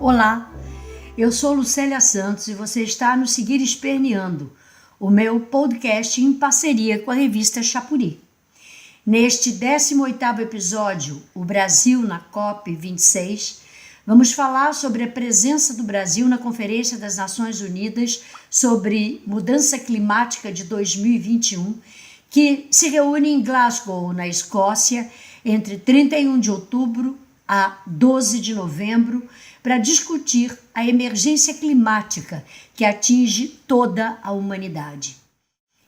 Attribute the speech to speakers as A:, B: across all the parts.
A: Olá, eu sou Lucélia Santos e você está no Seguir Esperneando, o meu podcast em parceria com a revista Chapuri. Neste 18º episódio, o Brasil na COP26, vamos falar sobre a presença do Brasil na Conferência das Nações Unidas sobre Mudança Climática de 2021, que se reúne em Glasgow, na Escócia, entre 31 de outubro a 12 de novembro, para discutir a emergência climática que atinge toda a humanidade.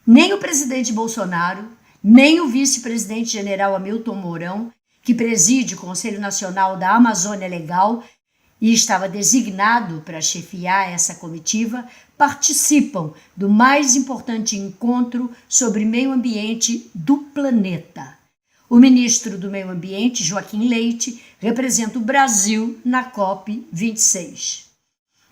A: Nem o presidente Bolsonaro, nem o vice-presidente general Hamilton Mourão, que preside o Conselho Nacional da Amazônia Legal e estava designado para chefiar essa comitiva, participam do mais importante encontro sobre meio ambiente do planeta. O ministro do Meio Ambiente, Joaquim Leite, representa o Brasil na COP26.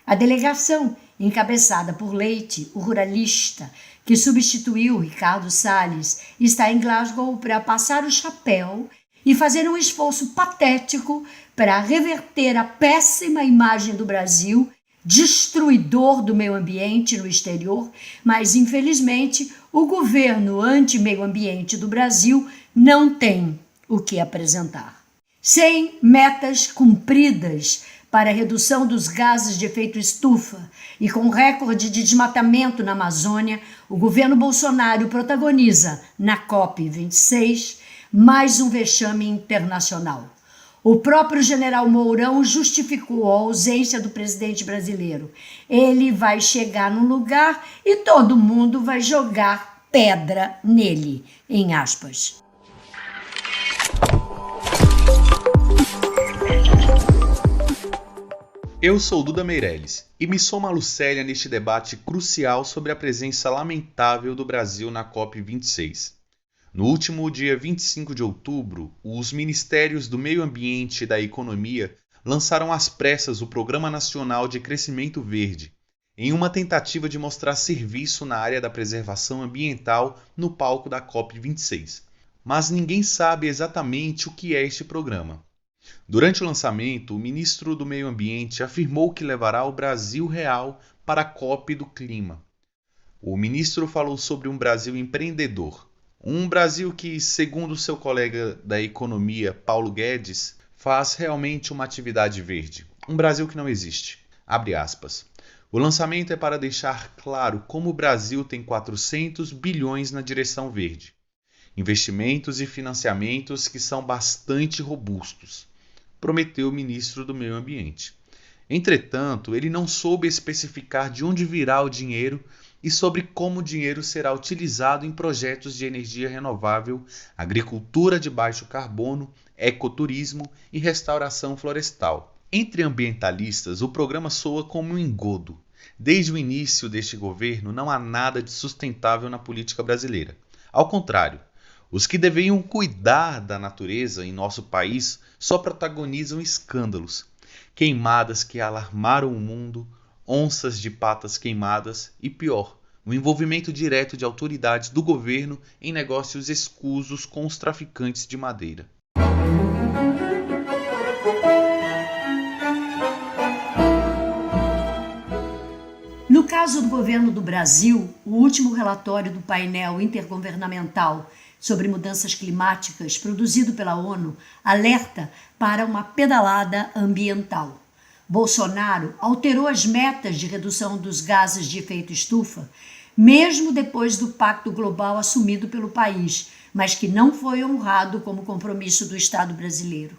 A: A delegação, encabeçada por Leite, o ruralista, que substituiu Ricardo Salles, está em Glasgow para passar o chapéu e fazer um esforço patético para reverter a péssima imagem do Brasil, destruidor do meio ambiente no exterior, mas, infelizmente, o governo anti-meio ambiente do Brasil não tem o que apresentar. Sem metas cumpridas para a redução dos gases de efeito estufa e com recorde de desmatamento na Amazônia, o governo Bolsonaro protagoniza, na COP26, mais um vexame internacional. O próprio general Mourão justificou a ausência do presidente brasileiro. Ele vai chegar num lugar e todo mundo vai jogar pedra nele, em aspas.
B: Eu sou Duda Meirelles e me somo a Lucélia neste debate crucial sobre a presença lamentável do Brasil na COP26. No último dia 25 de outubro, os Ministérios do Meio Ambiente e da Economia lançaram às pressas o Programa Nacional de Crescimento Verde, em uma tentativa de mostrar serviço na área da preservação ambiental no palco da COP26. Mas ninguém sabe exatamente o que é este programa. Durante o lançamento, o ministro do Meio Ambiente afirmou que levará o Brasil real para a COP do Clima. O ministro falou sobre um Brasil empreendedor, um Brasil que, segundo seu colega da Economia, Paulo Guedes, faz realmente uma atividade verde. Um Brasil que não existe. Abre aspas. O lançamento é para deixar claro como o Brasil tem 400 bilhões na direção verde. Investimentos e financiamentos que são bastante robustos, prometeu o ministro do Meio Ambiente. Entretanto, ele não soube especificar de onde virá o dinheiro e sobre como o dinheiro será utilizado em projetos de energia renovável, agricultura de baixo carbono, ecoturismo e restauração florestal. Entre ambientalistas, o programa soa como um engodo. Desde o início deste governo, não há nada de sustentável na política brasileira. Ao contrário, os que deveriam cuidar da natureza em nosso país só protagonizam escândalos, queimadas que alarmaram o mundo, onças de patas queimadas e, pior, o envolvimento direto de autoridades do governo em negócios escusos com os traficantes de madeira.
A: No caso do governo do Brasil, o último relatório do painel intergovernamental sobre mudanças climáticas, produzido pela ONU, alerta para uma pedalada ambiental. Bolsonaro alterou as metas de redução dos gases de efeito estufa, mesmo depois do Pacto Global assumido pelo país, mas que não foi honrado como compromisso do Estado brasileiro.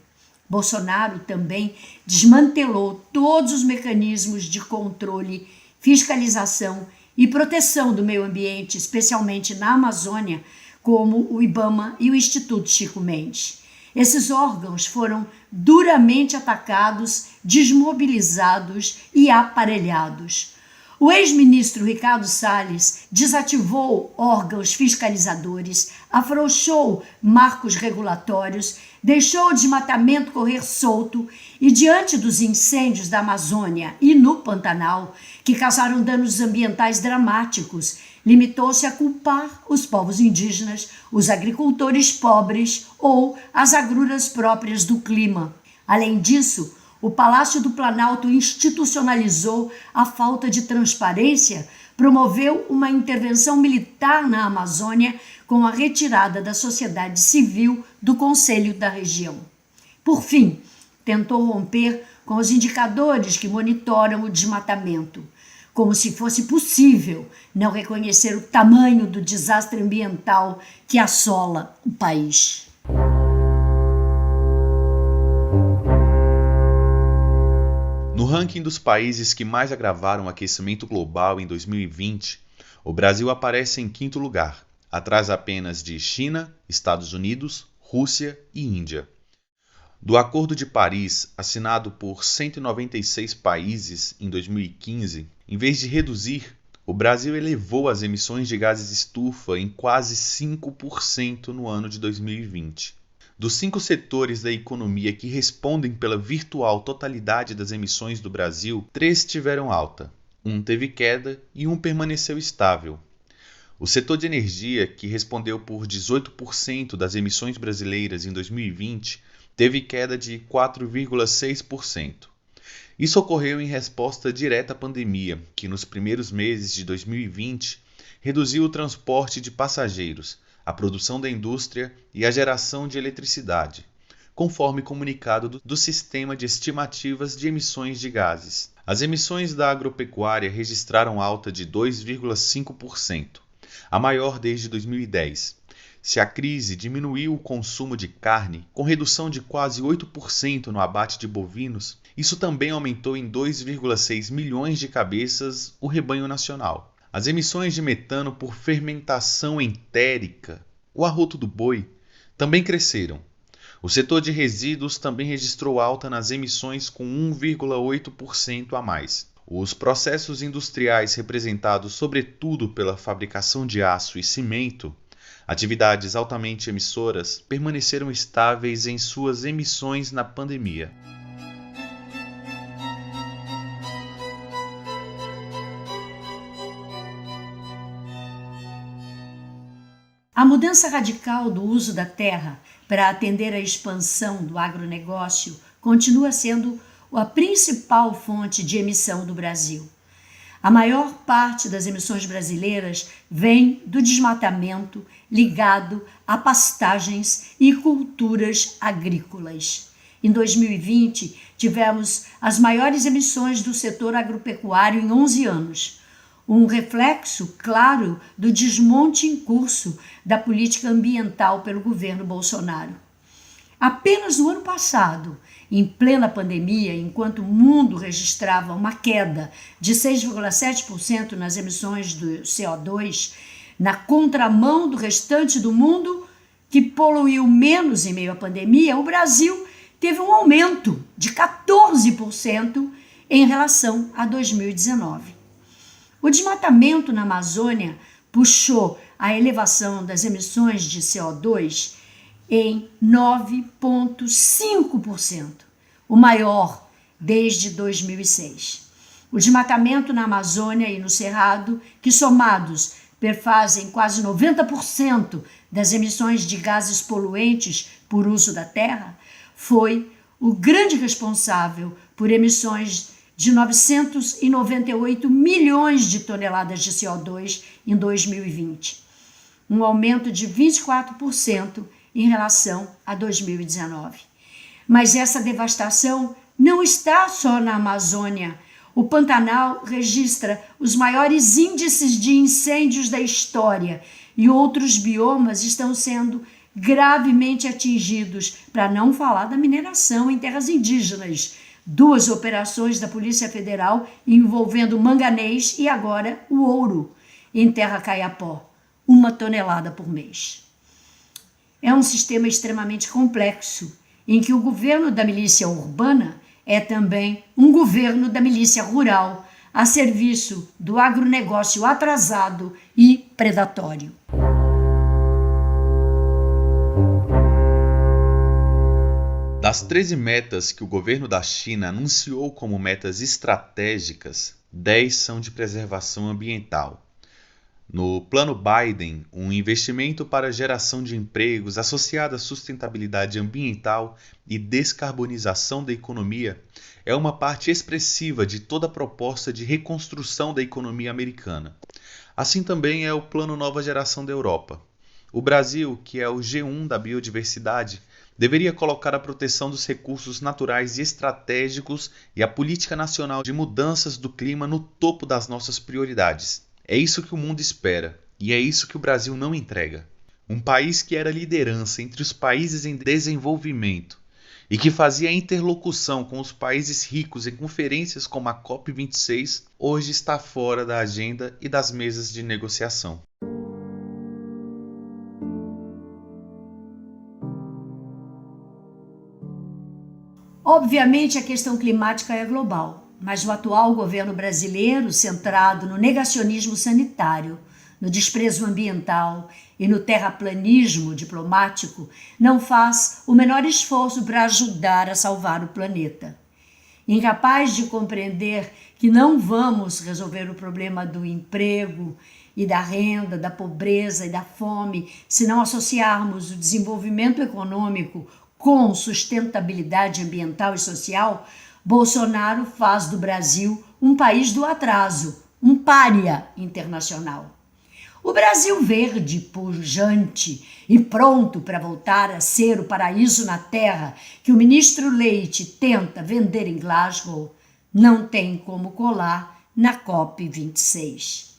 A: Bolsonaro também desmantelou todos os mecanismos de controle, fiscalização e proteção do meio ambiente, especialmente na Amazônia, como o IBAMA e o Instituto Chico Mendes. Esses órgãos foram duramente atacados, desmobilizados e aparelhados. O ex-ministro Ricardo Salles desativou órgãos fiscalizadores, afrouxou marcos regulatórios, deixou o desmatamento correr solto e, diante dos incêndios da Amazônia e no Pantanal, que causaram danos ambientais dramáticos, limitou-se a culpar os povos indígenas, os agricultores pobres ou as agruras próprias do clima. Além disso, o Palácio do Planalto institucionalizou a falta de transparência, promoveu uma intervenção militar na Amazônia com a retirada da sociedade civil do Conselho da região. Por fim, tentou romper com os indicadores que monitoram o desmatamento, como se fosse possível não reconhecer o tamanho do desastre ambiental que assola o país.
B: No ranking dos países que mais agravaram o aquecimento global em 2020, o Brasil aparece em quinto lugar, atrás apenas de China, Estados Unidos, Rússia e Índia. Do Acordo de Paris, assinado por 196 países em 2015, em vez de reduzir, o Brasil elevou as emissões de gases estufa em quase 5% no ano de 2020. Dos 5 setores da economia que respondem pela virtual totalidade das emissões do Brasil, 3 tiveram alta, 1 teve queda e 1 permaneceu estável. O setor de energia, que respondeu por 18% das emissões brasileiras em 2020, teve queda de 4,6%. Isso ocorreu em resposta direta à pandemia, que nos primeiros meses de 2020 reduziu o transporte de passageiros, a produção da indústria e a geração de eletricidade, conforme comunicado do Sistema de Estimativas de Emissões de Gases. As emissões da agropecuária registraram alta de 2,5%, a maior desde 2010. Se a crise diminuiu o consumo de carne, com redução de quase 8% no abate de bovinos, isso também aumentou em 2,6 milhões de cabeças o rebanho nacional. As emissões de metano por fermentação entérica, o arroto do boi, também cresceram. O setor de resíduos também registrou alta nas emissões com 1,8% a mais. Os processos industriais representados sobretudo pela fabricação de aço e cimento, atividades altamente emissoras, permaneceram estáveis em suas emissões na pandemia.
A: A mudança radical do uso da terra para atender à expansão do agronegócio continua sendo a principal fonte de emissão do Brasil. A maior parte das emissões brasileiras vem do desmatamento ligado a pastagens e culturas agrícolas. Em 2020, tivemos as maiores emissões do setor agropecuário em 11 anos. Um reflexo claro do desmonte em curso da política ambiental pelo governo Bolsonaro. Apenas no ano passado, em plena pandemia, enquanto o mundo registrava uma queda de 6,7% nas emissões do CO2, na contramão do restante do mundo, que poluiu menos em meio à pandemia, o Brasil teve um aumento de 14% em relação a 2019. O desmatamento na Amazônia puxou a elevação das emissões de CO2 em 9,5%, o maior desde 2006. O desmatamento na Amazônia e no Cerrado, que somados perfazem quase 90% das emissões de gases poluentes por uso da terra, foi o grande responsável por emissões de 998 milhões de toneladas de CO2 em 2020, um aumento de 24% em relação a 2019. Mas essa devastação não está só na Amazônia. O Pantanal registra os maiores índices de incêndios da história e outros biomas estão sendo gravemente atingidos, para não falar da mineração em terras indígenas. 2 operações da Polícia Federal envolvendo manganês e agora o ouro em Terra Caiapó, 1 tonelada por mês. É um sistema extremamente complexo, em que o governo da milícia urbana é também um governo da milícia rural, a serviço do agronegócio atrasado e predatório.
B: Das 13 metas que o governo da China anunciou como metas estratégicas, 10 são de preservação ambiental. No Plano Biden, um investimento para a geração de empregos associado à sustentabilidade ambiental e descarbonização da economia é uma parte expressiva de toda a proposta de reconstrução da economia americana. Assim também é o Plano Nova Geração da Europa. O Brasil, que é o G1 da biodiversidade, deveria colocar a proteção dos recursos naturais e estratégicos e a política nacional de mudanças do clima no topo das nossas prioridades. É isso que o mundo espera, e é isso que o Brasil não entrega. Um país que era liderança entre os países em desenvolvimento e que fazia interlocução com os países ricos em conferências como a COP26, hoje está fora da agenda e das mesas de negociação.
A: Obviamente, a questão climática é global, mas o atual governo brasileiro, centrado no negacionismo sanitário, no desprezo ambiental e no terraplanismo diplomático, não faz o menor esforço para ajudar a salvar o planeta. Incapaz de compreender que não vamos resolver o problema do emprego e da renda, da pobreza e da fome se não associarmos o desenvolvimento econômico com sustentabilidade ambiental e social, Bolsonaro faz do Brasil um país do atraso, um pária internacional. O Brasil verde, pujante e pronto para voltar a ser o paraíso na terra que o ministro Leite tenta vender em Glasgow, não tem como colar na COP26.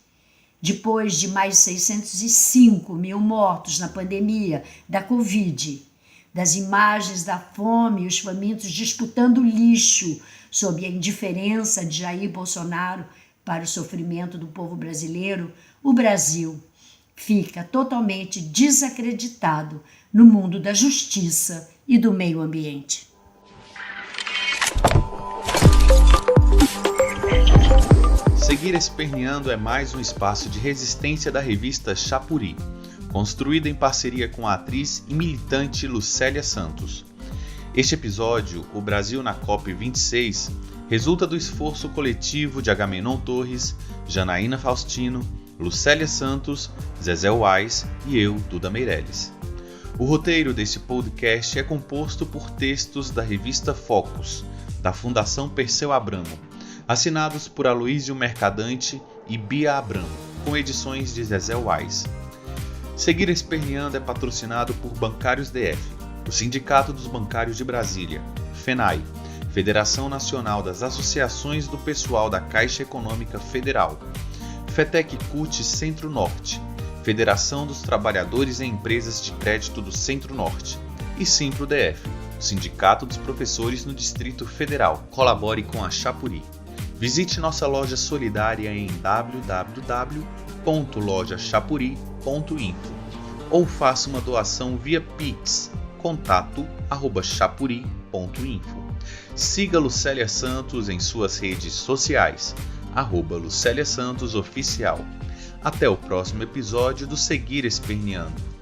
A: Depois de mais 605 mil mortos na pandemia da Covid, das imagens da fome e os famintos disputando lixo sob a indiferença de Jair Bolsonaro para o sofrimento do povo brasileiro, o Brasil fica totalmente desacreditado no mundo da justiça e do meio ambiente.
B: Seguir Esperneando é mais um espaço de resistência da revista Xapuri, construída em parceria com a atriz e militante Lucélia Santos. Este episódio, O Brasil na COP26, resulta do esforço coletivo de Agamenon Torres, Janaína Faustino, Lucélia Santos, Zezé Wais e eu, Duda Meirelles. O roteiro desse podcast é composto por textos da revista Focus, da Fundação Perseu Abramo, assinados por Aloísio Mercadante e Bia Abramo, com edições de Zezé Wais. Seguir Esperneando é patrocinado por Bancários DF, o Sindicato dos Bancários de Brasília, FENAI, Federação Nacional das Associações do Pessoal da Caixa Econômica Federal, FETEC CUT Centro-Norte, Federação dos Trabalhadores em Empresas de Crédito do Centro-Norte, e Simpro-DF, Sindicato dos Professores no Distrito Federal. Colabore com a Xapuri. Visite nossa loja solidária em www.lojaxapuri.info ou faça uma doação via Pix, contato@xapuri.info. Siga Lucélia Santos em suas redes sociais, @Lucélia Santos Oficial. Até o próximo episódio do Seguir Esperneando.